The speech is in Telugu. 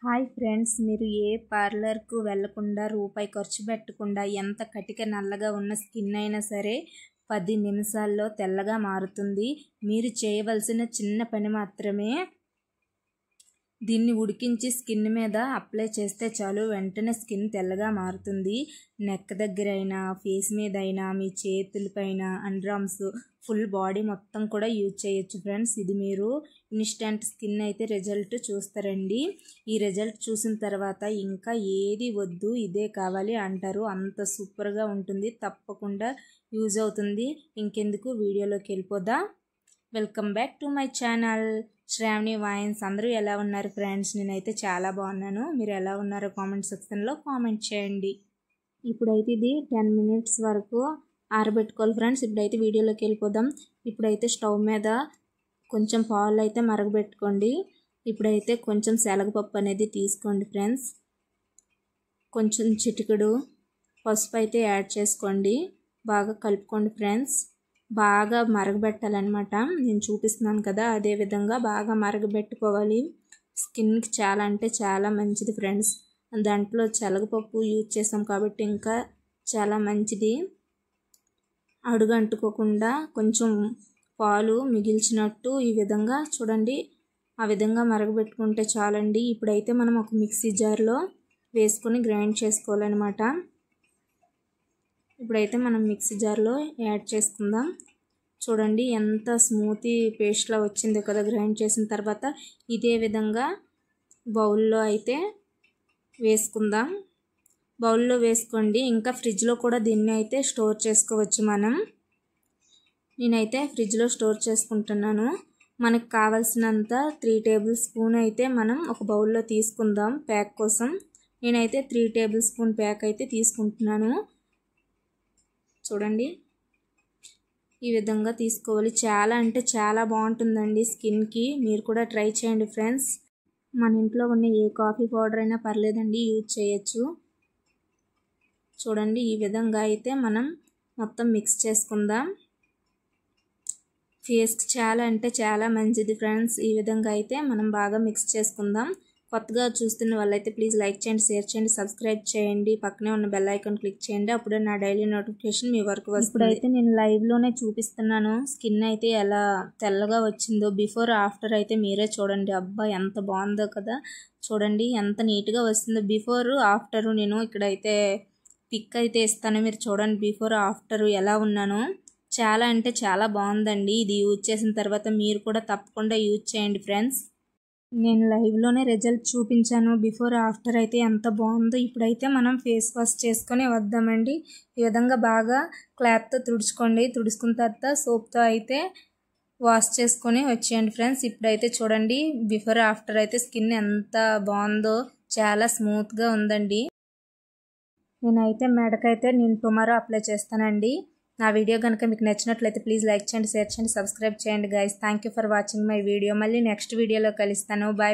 హాయ్ ఫ్రెండ్స్, మీరు ఏ పార్లర్కు వెళ్ళకుండా రూపాయి ఖర్చు పెట్టకుండా ఎంత కటిక నల్లగా ఉన్న స్కిన్ అయినా సరే 10 నిమిషాల్లో తెల్లగా మారుతుంది. మీరు చేయవలసిన చిన్న పని మాత్రమే. దీన్ని ఉడికించి స్కిన్ మీద అప్లై చేస్తే చాలు, వెంటనే స్కిన్ తెల్లగా మారుతుంది. నెక్ దగ్గర అయినా, ఫేస్ మీద అయినా, మీ చేతులపైన, అండర్ఆర్మ్స్, ఫుల్ బాడీ మొత్తం కూడా యూజ్ చేయొచ్చు ఫ్రెండ్స్. ఇది మీరు ఇన్స్టెంట్ స్కిన్ అయితే రిజల్ట్ చూస్తారండి. ఈ రిజల్ట్ చూసిన తర్వాత ఇంకా ఏది వద్దు, ఇదే కావాలి అంటారు. అంత సూపర్గా ఉంటుంది. తప్పకుండా యూజ్ అవుతుంది. ఇంకెందుకు వీడియోలోకి వెళ్ళిపోదా. Welcome back to my channel Shravani vines. అందరూ ఎలా ఉన్నారు ఫ్రెండ్స్? నేనైతే చాలా బాగున్నాను. మీరు ఎలా ఉన్నారో కామెంట్ సెక్షన్లో కామెంట్ చేయండి. ఇప్పుడైతే ఇది 10 మినిట్స్ వరకు ఆరబెట్టుకోవాలి ఫ్రెండ్స్. ఇప్పుడైతే వీడియోలోకి వెళ్ళిపోదాం. ఇప్పుడైతే స్టవ్ మీద కొంచెం పాలు అయితే మరగబెట్టుకోండి. ఇప్పుడైతే కొంచెం శనగపప్పు అనేది తీసుకోండి ఫ్రెండ్స్. కొంచెం చిటికెడు పసుపు అయితే యాడ్ చేసుకోండి. బాగా కలుపుకోండి ఫ్రెండ్స్. బాగా మరగబెట్టాలన్నమాట. నేను చూపిస్తున్నాను కదా, అదే విధంగా బాగా మరగబెట్టుకోవాలి. స్కిన్కి చాలా అంటే చాలా మంచిది ఫ్రెండ్స్. దాంట్లో శనగపప్పు యూజ్ చేసాం కాబట్టి ఇంకా చాలా మంచిది. అడుగు అంటుకోకుండా కొంచెం పాలు మిగిల్చినట్టు ఈ విధంగా చూడండి, ఆ విధంగా మరగబెట్టుకుంటే చాలండి. ఇప్పుడైతే మనం ఒక మిక్సీ జార్లో వేసుకొని గ్రైండ్ చేసుకోవాలన్నమాట. ఇప్పుడైతే మనం మిక్సీ జార్లో యాడ్ చేసుకుందాం. చూడండి ఎంత స్మూతీ పేస్ట్లా వచ్చిందో కదా గ్రైండ్ చేసిన తర్వాత. ఇదే విధంగా బౌల్లో అయితే వేసుకుందాం. బౌల్లో వేసుకోండి. ఇంకా ఫ్రిడ్జ్లో కూడా దీన్ని అయితే స్టోర్ చేసుకోవచ్చు మనం. నేనైతే ఫ్రిడ్జ్లో స్టోర్ చేసుకుంటున్నాను. మనకు కావాల్సినంత 3 టేబుల్ స్పూన్ అయితే మనం ఒక బౌల్లో తీసుకుందాం ప్యాక్ కోసం. నేనైతే 3 టేబుల్ స్పూన్ ప్యాక్ అయితే తీసుకుంటున్నాను. చూడండి ఈ విధంగా తీసుకోవాలి. చాలా అంటే చాలా బాగుంటుందండి స్కిన్కి. మీరు కూడా ట్రై చేయండి ఫ్రెండ్స్. మన ఇంట్లో ఉన్న ఏ కాఫీ పౌడర్ అయినా పర్లేదండి, యూజ్ చేయొచ్చు. చూడండి ఈ విధంగా అయితే మనం మొత్తం మిక్స్ చేసుకుందాం. ఫేస్కి చాలా అంటే చాలా మంచిది ఫ్రెండ్స్. ఈ విధంగా అయితే మనం బాగా మిక్స్ చేసుకుందాం. కొత్తగా చూస్తున్న వాళ్ళైతే ప్లీజ్ లైక్ చేయండి, షేర్ చేయండి, సబ్స్క్రైబ్ చేయండి. పక్కనే ఉన్న బెల్ ఐకాన్ క్లిక్ చేయండి. అప్పుడే నా డైలీ నోటిఫికేషన్ మీ వరకు వస్తుంది. ఇప్పుడైతే నేను లైవ్లోనే చూపిస్తున్నాను స్కిన్ అయితే ఎలా తెల్లగా వచ్చిందో. బిఫోర్ ఆఫ్టర్ అయితే మీరే చూడండి. అబ్బా ఎంత బాగుందో కదా. చూడండి ఎంత నీట్గా వస్తుందో. బిఫోర్ ఆఫ్టర్ నేను ఇక్కడైతే పిక్ అయితే ఇస్తాను. మీరు చూడండి బిఫోర్ ఆఫ్టర్ ఎలా ఉన్నానో. చాలా అంటే చాలా బాగుందండి. ఇది యూజ్ చేసిన తర్వాత మీరు కూడా తప్పకుండా యూజ్ చేయండి ఫ్రెండ్స్. నేను లైవ్లోనే రిజల్ట్ చూపించాను. బిఫోర్ ఆఫ్టర్ అయితే ఎంత బాగుందో. ఇప్పుడైతే మనం ఫేస్ వాష్ చేసుకొని వద్దామండి. ఈ విధంగా బాగా క్లాత్తో తుడుచుకోండి. తుడుచుకున్న తర్వాత సోప్తో అయితే వాష్ చేసుకొని వచ్చేయండి ఫ్రెండ్స్. ఇప్పుడైతే చూడండి బిఫోర్ ఆఫ్టర్ అయితే స్కిన్ ఎంత బాగుందో. చాలా స్మూత్గా ఉందండి. నేనైతే మెడకైతే నేను టుమారో అప్లై చేస్తానండి. నా వీడియో కనుక మీకు నచ్చినట్లయితే ప్లీజ్ లైక్ చేయండి, షేర్ చేయండి, సబ్స్క్రైబ్ చేయండి guys. Thank you for watching my video. మళ్ళీ నెక్స్ట్ వీడియోలో కలుస్తాను. బాయ్.